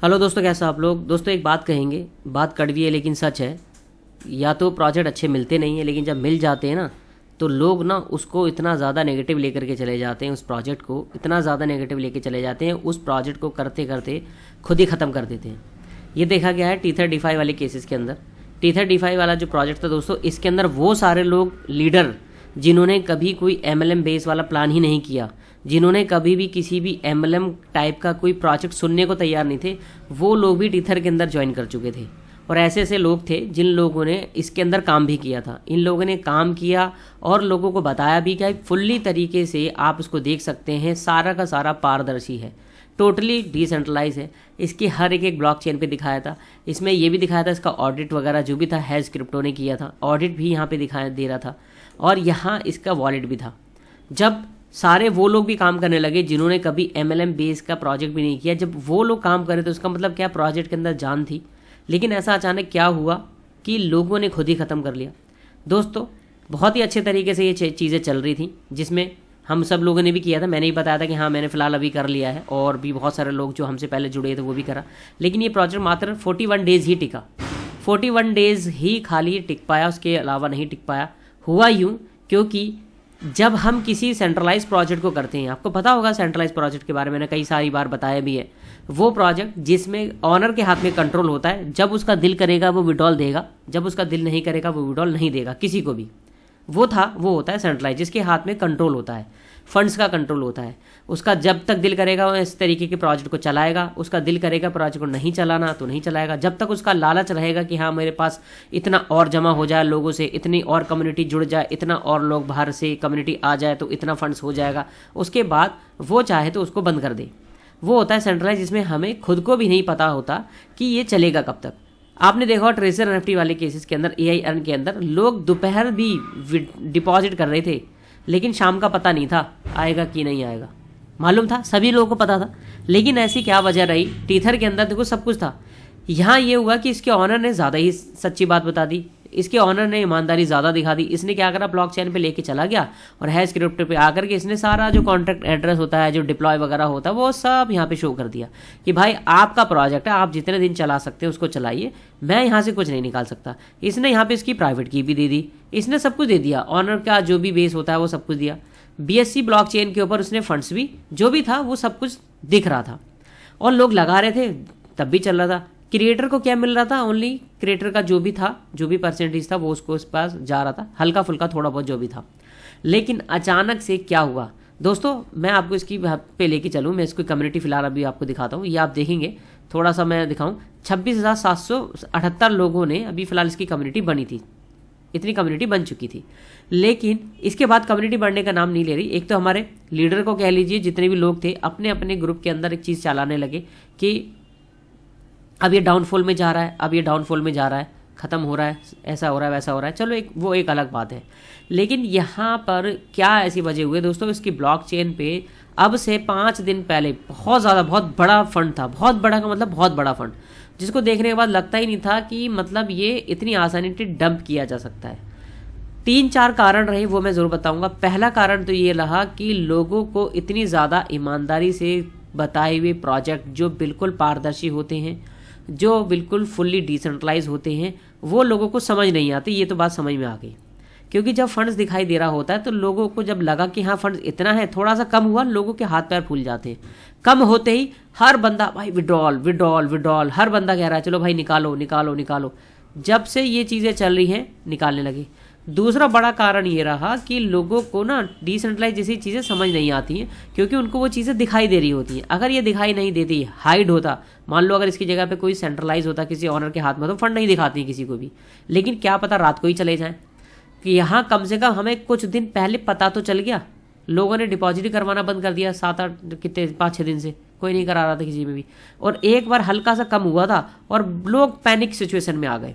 Hello दोस्तों, कैसा आप लोग। दोस्तों एक बात कहेंगे, बात कड़वी है लेकिन सच है। या तो प्रोजेक्ट अच्छे मिलते नहीं हैं, लेकिन जब मिल जाते हैं ना तो लोग ना उसको इतना ज़्यादा नेगेटिव लेकर के चले जाते हैं। उस प्रोजेक्ट को इतना ज़्यादा नेगेटिव लेके चले जाते हैं, उस प्रोजेक्ट को करते करते खुद ही ख़त्म कर देते हैं। ये देखा गया है T35 वाले केसेस के अंदर। T35 वाला जो प्रोजेक्ट था दोस्तों, इसके अंदर वो सारे लोग लीडर जिन्होंने कभी कोई MLM बेस वाला प्लान ही नहीं किया, जिन्होंने कभी भी किसी भी MLM टाइप का कोई प्रोजेक्ट सुनने को तैयार नहीं थे, वो लोग भी टीथर के अंदर ज्वाइन कर चुके थे। और ऐसे ऐसे लोग थे जिन लोगों ने इसके अंदर काम भी किया था। इन लोगों ने काम किया और लोगों को बताया भी कि फुल्ली तरीके से आप इसको देख सकते हैं, सारा का सारा पारदर्शी है, टोटली डिसेंट्रलाइज है। इसकी हर एक ब्लॉकचेन पे दिखाया था। इसमें ये भी दिखाया था इसका ऑडिट वगैरह जो भी था हैज क्रिप्टो ने किया था, ऑडिट भी यहाँ पे दिखाया दे रहा था। और यहाँ इसका वॉलेट भी था। जब सारे वो लोग भी काम करने लगे जिन्होंने कभी MLM बेस का प्रोजेक्ट भी नहीं किया, जब वो लोग काम करे तो उसका मतलब क्या, प्रोजेक्ट के अंदर जान थी। लेकिन ऐसा अचानक क्या हुआ कि लोगों ने खुद ही ख़त्म कर लिया। दोस्तों बहुत ही अच्छे तरीके से ये चीज़ें चल रही थी, जिसमें हम सब लोगों ने भी किया था। मैंने ही बताया था कि हाँ मैंने फ़िलहाल अभी कर लिया है, और भी बहुत सारे लोग जो हमसे पहले जुड़े थे वो भी करा। लेकिन ये प्रोजेक्ट मात्र 41 डेज़ ही टिका, 41 डेज़ ही खाली टिक पाया, उसके अलावा नहीं टिक पाया। हुआ यूँ क्योंकि जब हम किसी सेंट्रलाइज प्रोजेक्ट को करते हैं, आपको पता होगा सेंट्रलाइज प्रोजेक्ट के बारे में, मैंने कई सारी बार बताया भी है, वो प्रोजेक्ट जिसमें ऑनर के हाथ में कंट्रोल होता है। जब उसका दिल करेगा वो विड्रॉल देगा, जब उसका दिल नहीं करेगा वो विड्रॉल नहीं देगा किसी को भी। वो होता है सेंट्रलाइज, जिसके हाथ में कंट्रोल होता है, फंड्स का कंट्रोल होता है। उसका जब तक दिल करेगा वो इस तरीके के प्रोजेक्ट को चलाएगा, उसका दिल करेगा प्रोजेक्ट को नहीं चलाना तो नहीं चलाएगा। जब तक उसका लालच रहेगा कि हाँ मेरे पास इतना और जमा हो जाए लोगों से, इतनी और कम्युनिटी जुड़ जाए, इतना और लोग बाहर से कम्युनिटी आ जाए तो इतना फंड्स हो जाएगा, उसके बाद वो चाहे तो उसको बंद कर दे। वो होता है सेंट्रलाइज, जिसमें हमें खुद को भी नहीं पता होता कि ये चलेगा कब तक। आपने देखा ट्रेजर NFT वाले केसेस के अंदर, AI अर्न के अंदर लोग दोपहर भी डिपॉजिट कर रहे थे, लेकिन शाम का पता नहीं था आएगा कि नहीं आएगा। मालूम था, सभी लोगों को पता था, लेकिन ऐसी क्या वजह रही। टीथर के अंदर देखो सब कुछ था। यहाँ ये हुआ कि इसके ऑनर ने ज़्यादा ही सच्ची बात बता दी, इसके ऑनर ने ईमानदारी ज़्यादा दिखा दी। इसने क्या करा, ब्लॉकचेन पे लेके चला गया और हैश क्रिप्टो पे आकर के इसने सारा जो कॉन्ट्रैक्ट एड्रेस होता है, जो डिप्लॉय वगैरह होता है, वो सब यहाँ पे शो कर दिया कि भाई आपका प्रोजेक्ट है, आप जितने दिन चला सकते हैं उसको चलाइए, मैं यहाँ से कुछ नहीं निकाल सकता। इसने यहाँ पे इसकी प्राइवेट की भी दे दी, इसने सब कुछ दे दिया, ऑनर का जो भी बेस होता है वो सब कुछ दिया। BSC ब्लॉकचेन के ऊपर उसने फंड्स भी जो भी था वो सब कुछ दिख रहा था, और लोग लगा रहे थे तब भी चल रहा था। क्रिएटर को क्या मिल रहा था, ओनली क्रिएटर का जो भी था, जो भी परसेंटेज था वो उसको उस पास जा रहा था, हल्का फुल्का थोड़ा बहुत जो भी था। लेकिन अचानक से क्या हुआ दोस्तों, मैं आपको इसकी पे लेके चलूँ। मैं इसको कम्युनिटी फिलहाल अभी आपको दिखाता हूँ, ये आप देखेंगे, थोड़ा सा मैं दिखाऊँ। 26,778 लोगों ने अभी फ़िलहाल इसकी कम्युनिटी बनी थी, इतनी कम्युनिटी बन चुकी थी। लेकिन इसके बाद कम्युनिटी बढ़ने का नाम नहीं ले रही। एक तो हमारे लीडर को कह लीजिए, जितने भी लोग थे अपने अपने ग्रुप के अंदर एक चीज़ चलाने लगे कि अब ये डाउनफॉल में जा रहा है, अब ये डाउनफॉल में जा रहा है, ख़त्म हो रहा है, ऐसा हो रहा है, वैसा हो रहा है। चलो वो एक अलग बात है। लेकिन यहाँ पर क्या ऐसी वजह हुई दोस्तों, इसकी ब्लॉकचेन पे अब से 5 दिन पहले बहुत बड़ा फंड था। बहुत बड़ा का मतलब बहुत बड़ा फंड, जिसको देखने के बाद लगता ही नहीं था कि मतलब ये इतनी आसानी से डंप किया जा सकता है। 3-4 कारण रहे, वो मैं ज़रूर बताऊंगा। पहला कारण तो ये रहा कि लोगों को इतनी ज़्यादा ईमानदारी से बताए हुए प्रोजेक्ट जो बिल्कुल पारदर्शी होते हैं, जो बिल्कुल फुल्ली डिसेंट्रलाइज होते हैं, वो लोगों को समझ नहीं आती। ये तो बात समझ में आ गई, क्योंकि जब फंड्स दिखाई दे रहा होता है तो लोगों को जब लगा कि हाँ फंड्स इतना है, थोड़ा सा कम हुआ, लोगों के हाथ पैर फूल जाते हैं। कम होते ही हर बंदा भाई विड्रॉल विड्रॉल विड्रॉल, हर बंदा कह रहा है चलो भाई निकालो निकालो निकालो। जब से ये चीज़ें चल रही हैं निकालने लगे। दूसरा बड़ा कारण ये रहा कि लोगों को ना डिसेंट्रलाइज जैसी चीज़ें समझ नहीं आती हैं, क्योंकि उनको वो चीज़ें दिखाई दे रही होती हैं। अगर ये दिखाई नहीं देती, हाइड होता, मान लो अगर इसकी जगह पे कोई सेंट्रलाइज होता किसी ऑनर के हाथ में, तो फंड नहीं दिखाती किसी को भी। लेकिन क्या पता रात को ही चले जाएं, कि यहाँ कम से कम हमें कुछ दिन पहले पता तो चल गया। लोगों ने डिपॉजिट करवाना बंद कर दिया 5-6 दिन से, कोई नहीं करा रहा था किसी में भी। और एक बार हल्का सा कम हुआ था और लोग पैनिक सिचुएशन में आ गए।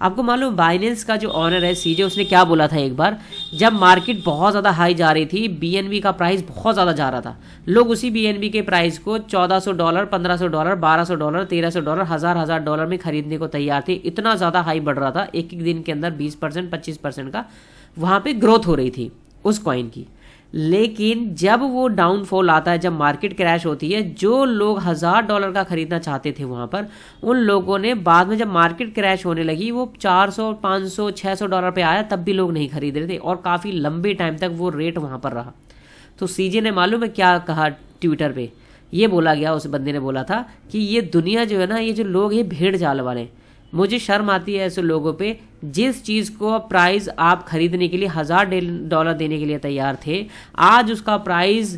आपको मालूम बाइनेंस का जो ऑनर है CJ, उसने क्या बोला था एक बार, जब मार्केट बहुत ज़्यादा हाई जा रही थी, BNB का प्राइस बहुत ज़्यादा जा रहा था, लोग उसी BNB के प्राइस को $1400, $1500, $1200, $1300, हज़ार डॉलर में खरीदने को तैयार थे। इतना ज़्यादा हाई बढ़ रहा था, एक एक दिन के अंदर 20% 25% का वहाँ पे ग्रोथ हो रही थी उस कॉइन की। लेकिन जब वो डाउनफॉल आता है, जब मार्केट क्रैश होती है, जो लोग $1000 का खरीदना चाहते थे वहाँ पर, उन लोगों ने बाद में जब मार्केट क्रैश होने लगी वो 400, 500, $600 पे आया, तब भी लोग नहीं खरीद रहे थे और काफ़ी लंबे टाइम तक वो रेट वहाँ पर रहा। तो सीजे ने मालूम है क्या कहा ट्विटर पे? ये बोला गया, उस बंदे ने बोला था कि ये दुनिया जो है ना, ये जो लोग ये भेड़ चाल वाले, मुझे शर्म आती है ऐसे लोगों पे। जिस चीज़ को प्राइस आप खरीदने के लिए $1000 देने के लिए तैयार थे, आज उसका प्राइस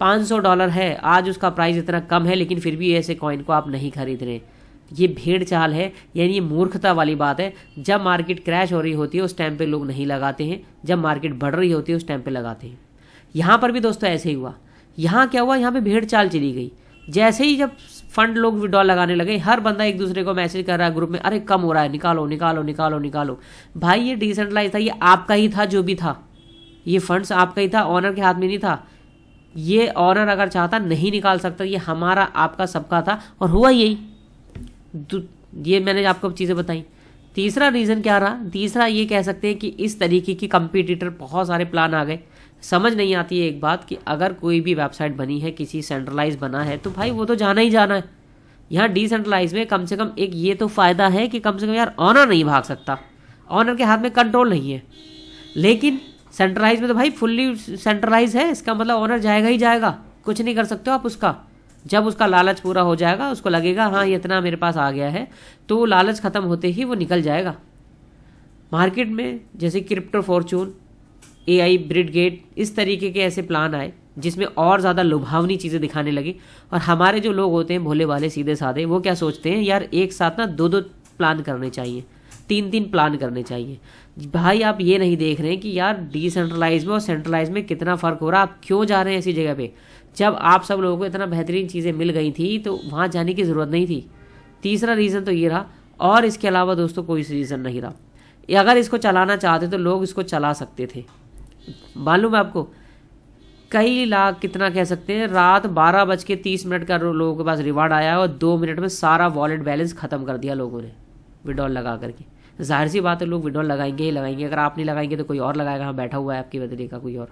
$500 है, आज उसका प्राइस इतना कम है, लेकिन फिर भी ऐसे कॉइन को आप नहीं खरीद रहे। ये भेड़ चाल है, यानी ये मूर्खता वाली बात है। जब मार्केट क्रैश हो रही होती है उस टाइम पे लोग नहीं लगाते हैं, जब मार्केट बढ़ रही होती है उस टाइम पे लगाते हैं। यहाँ पर भी दोस्तों ऐसे ही हुआ। यहाँ क्या हुआ, यहाँ पे भेड़ चाल चली गई। जैसे ही जब फंड लोग विड्रॉल लगाने लगे, हर बंदा एक दूसरे को मैसेज कर रहा है ग्रुप में, अरे कम हो रहा है, निकालो निकालो निकालो निकालो। भाई ये डिसेंट्रलाइज था, ये आपका ही था, जो भी था ये फंड्स आपका ही था, ऑनर के हाथ में नहीं था। ये ऑनर अगर चाहता नहीं निकाल सकता, ये हमारा आपका सबका था, और हुआ यही। ये मैंने आपको चीज़ें बताई। तीसरा रीज़न क्या रहा? तीसरा ये कह सकते हैं कि इस तरीके की कंपटीटर बहुत सारे प्लान आ गए। समझ नहीं आती है एक बात कि अगर कोई भी वेबसाइट बनी है, किसी सेंट्रलाइज बना है, तो भाई वो तो जाना ही जाना है। यहाँ डिसेंट्रलाइज में कम से कम एक ये तो फ़ायदा है कि कम से कम यार ऑनर नहीं भाग सकता, ऑनर के हाथ में कंट्रोल नहीं है। लेकिन सेंट्रलाइज में तो भाई फुल्ली सेंट्रलाइज है, इसका मतलब ऑनर जाएगा ही जाएगा, कुछ नहीं कर सकते हो आप उसका। जब उसका लालच पूरा हो जाएगा, उसको लगेगा हाँ ये इतना मेरे पास आ गया है, तो लालच ख़त्म होते ही वो निकल जाएगा। मार्केट में जैसे क्रिप्टो फॉर्चून, AI ब्रिडगेट, इस तरीके के ऐसे प्लान आए जिसमें और ज़्यादा लुभावनी चीज़ें दिखाने लगी। और हमारे जो लोग होते हैं भोले भाले सीधे साधे, वो क्या सोचते हैं, यार एक साथ ना 2-2 प्लान करने चाहिए, 3-3 प्लान करने चाहिए। भाई आप ये नहीं देख रहे हैं कि यार डिसेंट्रलाइज में और सेंट्रलाइज में कितना फ़र्क हो रहा है। आप क्यों जा रहे हैं ऐसी जगह पे? जब आप सब लोगों को इतना बेहतरीन चीज़ें मिल गई थी तो वहाँ जाने की ज़रूरत नहीं थी। तीसरा रीज़न तो ये रहा, और इसके अलावा दोस्तों कोई रीज़न नहीं रहा। अगर इसको चलाना चाहते तो लोग इसको चला सकते थे। मालूम है आपको, कई लाख, कितना कह सकते हैं, रात 12:30 का लोगों के पास रिवार्ड आया है और 2 मिनट में सारा वॉलेट बैलेंस ख़त्म कर दिया लोगों ने विड्रॉल लगा करके। जाहिर सी बात है लोग विड्रॉल लगाएंगे ही लगाएंगे। अगर आप नहीं लगाएंगे तो कोई और लगाएगा, हाँ बैठा हुआ है आपके बदले का कोई और।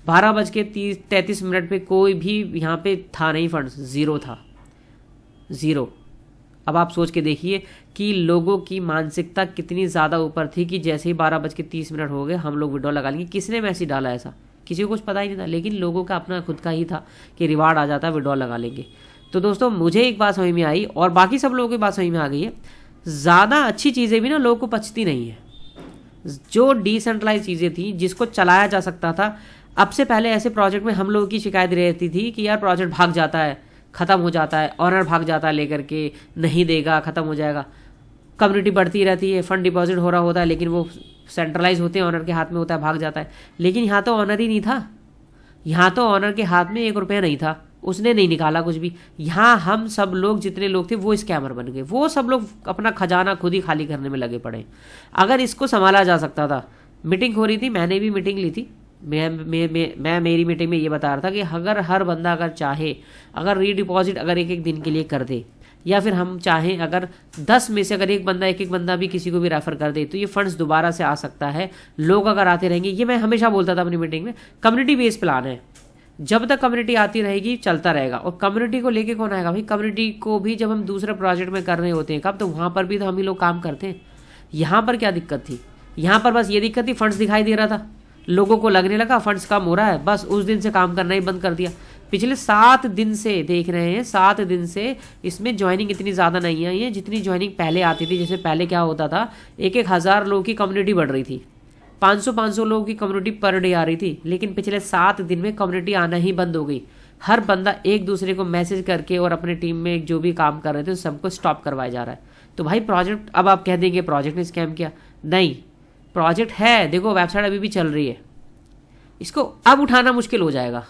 12:33 पे कोई भी यहाँ पे था नहीं, फंड्स ज़ीरो था, ज़ीरो। अब आप सोच के देखिए कि लोगों की मानसिकता कितनी ज़्यादा ऊपर थी कि जैसे ही 12:30 हो गए हम लोग विड्रॉल लगा लेंगे। किसने मैसेज डाला ऐसा? किसी को कुछ पता ही नहीं था, लेकिन लोगों का अपना खुद का ही था कि रिवार्ड आ जाता है, विड्रॉल लगा लेंगे। तो दोस्तों मुझे एक बात समझ में आई और बाकी सब लोगों की बात समझ में आ गई है, ज़्यादा अच्छी चीज़ें भी ना लोगों को पचती नहीं है। जो डिसेंट्रलाइज चीज़ें थी जिसको चलाया जा सकता था, अब से पहले ऐसे प्रोजेक्ट में हम लोगों की शिकायत रहती थी कि यार प्रोजेक्ट भाग जाता है, ख़त्म हो जाता है, ऑनर भाग जाता है लेकर के, नहीं देगा, ख़त्म हो जाएगा। कम्युनिटी बढ़ती रहती है, फंड डिपॉजिट हो रहा होता है, लेकिन वो सेंट्रलाइज होते हैं, ऑनर के हाथ में होता है, भाग जाता है। लेकिन यहाँ तो ऑनर ही नहीं था, यहाँ तो ऑनर के हाथ में 1 रुपया नहीं था, उसने नहीं निकाला कुछ भी। यहाँ हम सब लोग जितने लोग थे वो स्कैमर बन गए, वो सब लोग अपना खजाना खुद ही खाली करने में लगे पड़े। अगर इसको संभाला जा सकता था, मीटिंग हो रही थी, मैंने भी मीटिंग ली थी, मैं मेरी मीटिंग में ये बता रहा था कि अगर हर बंदा अगर चाहे, अगर रीडिपॉजिट अगर एक दिन के लिए कर दे, या फिर हम चाहें अगर 10 में से अगर एक बंदा भी किसी को भी रेफर कर दे, तो ये फंड्स दोबारा से आ सकता है। लोग अगर आते रहेंगे, ये मैं हमेशा बोलता था अपनी मीटिंग में, कम्युनिटी बेस प्लान है, जब तक कम्युनिटी आती रहेगी चलता रहेगा। और कम्युनिटी को लेके कौन आएगा भाई? कम्युनिटी को भी जब हम दूसरे प्रोजेक्ट में कर रहे होते हैं कब, तो वहाँ पर भी तो हम ही लोग काम करते हैं। यहाँ पर क्या दिक्कत थी? यहाँ पर बस ये दिक्कत थी, फंड्स दिखाई दे रहा था, लोगों को लगने लगा फंड्स कम हो रहा है, बस उस दिन से काम करना ही बंद कर दिया। पिछले 7 दिन से देख रहे हैं, 7 दिन से इसमें ज्वाइनिंग इतनी ज़्यादा नहीं आई है जितनी ज्वाइनिंग पहले आती थी। जैसे पहले क्या होता था, 1-1 हज़ार लोगों की कम्युनिटी बढ़ रही थी, 500-500 लोगों की कम्युनिटी पर डे आ रही थी। लेकिन पिछले 7 दिन में कम्युनिटी आना ही बंद हो गई। हर बंदा एक दूसरे को मैसेज करके और अपने टीम में जो भी काम कर रहे थे सबको स्टॉप करवाया जा रहा है। तो भाई प्रोजेक्ट, अब आप कह देंगे प्रोजेक्ट ने स्कैम किया, नहीं, प्रोजेक्ट है, देखो वेबसाइट अभी भी चल रही है, इसको अब उठाना मुश्किल हो जाएगा।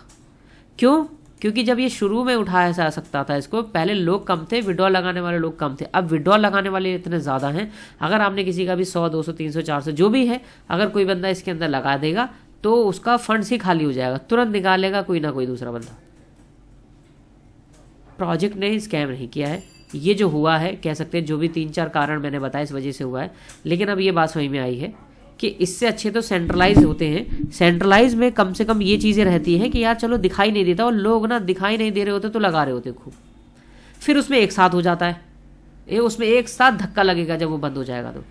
क्यों? क्योंकि जब ये शुरू में उठाया जा सकता था, इसको पहले लोग कम थे, विड्रॉल लगाने वाले लोग कम थे, अब विड्रॉल लगाने वाले इतने ज़्यादा हैं। अगर आपने किसी का भी 100, 200, 300, 400 जो भी है, अगर कोई बंदा इसके अंदर लगा देगा तो उसका फंड्स ही खाली हो जाएगा, तुरंत निकालेगा कोई ना कोई दूसरा बंदा। प्रोजेक्ट ने स्कैम नहीं किया है, ये जो हुआ है कह सकते हैं जो भी 3-4 कारण मैंने बताया इस वजह से हुआ है। लेकिन अब ये बात समझ में आई है कि इससे अच्छे तो सेंट्रलाइज होते हैं। सेंट्रलाइज में कम से कम ये चीज़ें रहती हैं कि यार चलो दिखाई नहीं देता, और लोग ना दिखाई नहीं दे रहे होते तो लगा रहे होते खूब, फिर उसमें एक साथ हो जाता है, उसमें एक साथ धक्का लगेगा जब वो बंद हो जाएगा। तो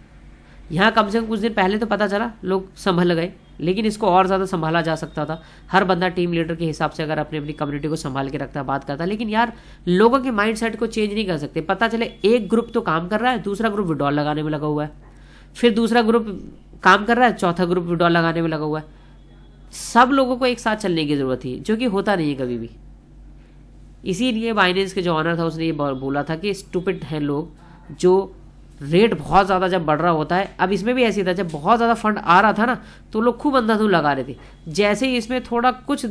यहाँ कम से कम कुछ दिन पहले तो पता चला, लोग संभल गए, लेकिन इसको और ज़्यादा संभाला जा सकता था। हर बंदा टीम लीडर के हिसाब से अगर अपनी अपनी कम्युनिटी को संभाल के रखता, बात करता, लेकिन यार लोगों के माइंडसेट को चेंज नहीं कर सकते। पता चले एक ग्रुप तो काम कर रहा है, दूसरा ग्रुप विड्रॉल लगाने में लगा हुआ है, फिर दूसरा ग्रुप काम कर रहा है, चौथा ग्रुप विड्रॉल लगाने में लगा हुआ है। सब लोगों को एक साथ चलने की ज़रूरत थी, जो कि होता नहीं है कभी भी। इसीलिए बाइनेंस के जो ऑनर था उसने ये बोला था कि स्टूपिड हैं लोग, जो रेट बहुत ज़्यादा जब बढ़ रहा होता है, अब इसमें भी ऐसी था, जब बहुत ज़्यादा फंड आ रहा था ना तो लोग खूब अंधाधुंध लगा रहे थे। जैसे ही इसमें थोड़ा कुछ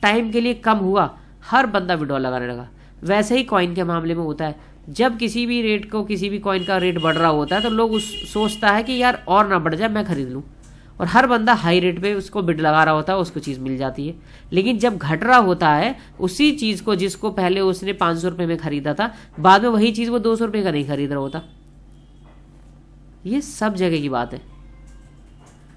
टाइम के लिए कम हुआ, हर बंदा विड्रॉल लगाने लगा। वैसे ही कॉइन के मामले में होता है, जब किसी भी रेट को, किसी भी कॉइन का रेट बढ़ रहा होता है तो लोग सोचता है कि यार और ना बढ़ जाए, मैं खरीद लूँ, और हर बंदा हाई रेट पे उसको बिड लगा रहा होता है, उसको चीज़ मिल जाती है। लेकिन जब घट रहा होता है, उसी चीज़ को जिसको पहले उसने 500 रुपये में खरीदा था, बाद में वही चीज़ वो 200 रुपये का नहीं खरीद रहा होता। ये सब जगह की बात है।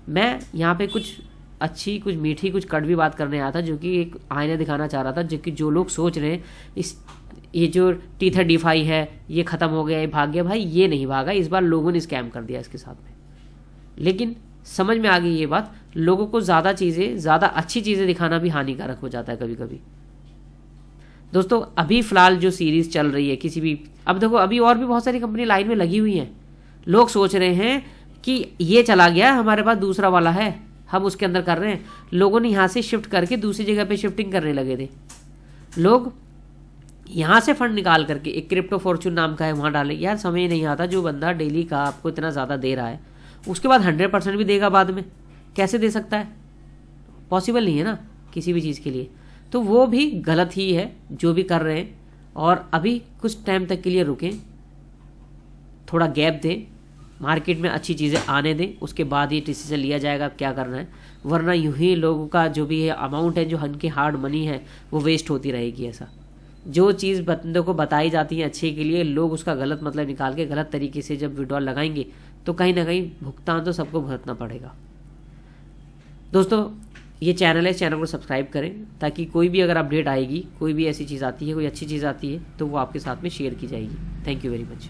मैं यहाँ पे कुछ अच्छी, कुछ मीठी, कुछ कड़वी बात करने आया था, जो कि एक आईना दिखाना चाह रहा था, जो कि जो लोग सोच रहे हैं ये जो टीथर डिफाई है ये ख़त्म हो गया, ये भाग गया, भाई ये नहीं भागा, इस बार लोगों ने स्कैम कर दिया इसके साथ में। लेकिन समझ में आ गई ये बात, लोगों को ज़्यादा चीज़ें, ज़्यादा अच्छी चीज़ें दिखाना भी हानिकारक हो जाता है कभी कभी। दोस्तों अभी फ़िलहाल जो सीरीज़ चल रही है किसी भी, अब देखो अभी और भी बहुत सारी कंपनी लाइन में लगी हुई हैं। लोग सोच रहे हैं कि ये चला गया, हमारे पास दूसरा वाला है, हम उसके अंदर कर रहे हैं। लोगों ने यहाँ से शिफ्ट करके दूसरी जगह पे शिफ्टिंग करने लगे थे। लोग यहाँ से फंड निकाल करके एक क्रिप्टो फॉर्चून नाम का है वहाँ डाले। यार समझ नहीं आता, जो बंदा डेली का आपको इतना ज़्यादा दे रहा है, उसके बाद 100% भी देगा बाद में, कैसे दे सकता है? पॉसिबल नहीं है ना किसी भी चीज़ के लिए। तो वो भी गलत ही है जो भी कर रहे हैं, और अभी कुछ टाइम तक के लिए रुकें, थोड़ा गैप दें, मार्केट में अच्छी चीज़ें आने दें, उसके बाद ही डिसीजन लिया जाएगा क्या करना है। वरना यूं ही लोगों का जो भी है अमाउंट है, जो उनकी हार्ड मनी है, वो वेस्ट होती रहेगी। ऐसा जो चीज़ बंदों को बताई जाती है अच्छे के लिए, लोग उसका गलत मतलब निकाल के गलत तरीके से जब विड्रॉल लगाएंगे तो कहीं ना कहीं भुगतान तो सबको भुगतना पड़ेगा। दोस्तों ये चैनल है, चैनल को सब्सक्राइब करें, ताकि कोई भी अगर अपडेट आएगी, कोई भी ऐसी चीज़ आती है, कोई अच्छी चीज़ आती है, तो वो आपके साथ में शेयर की जाएगी। Thank you very much.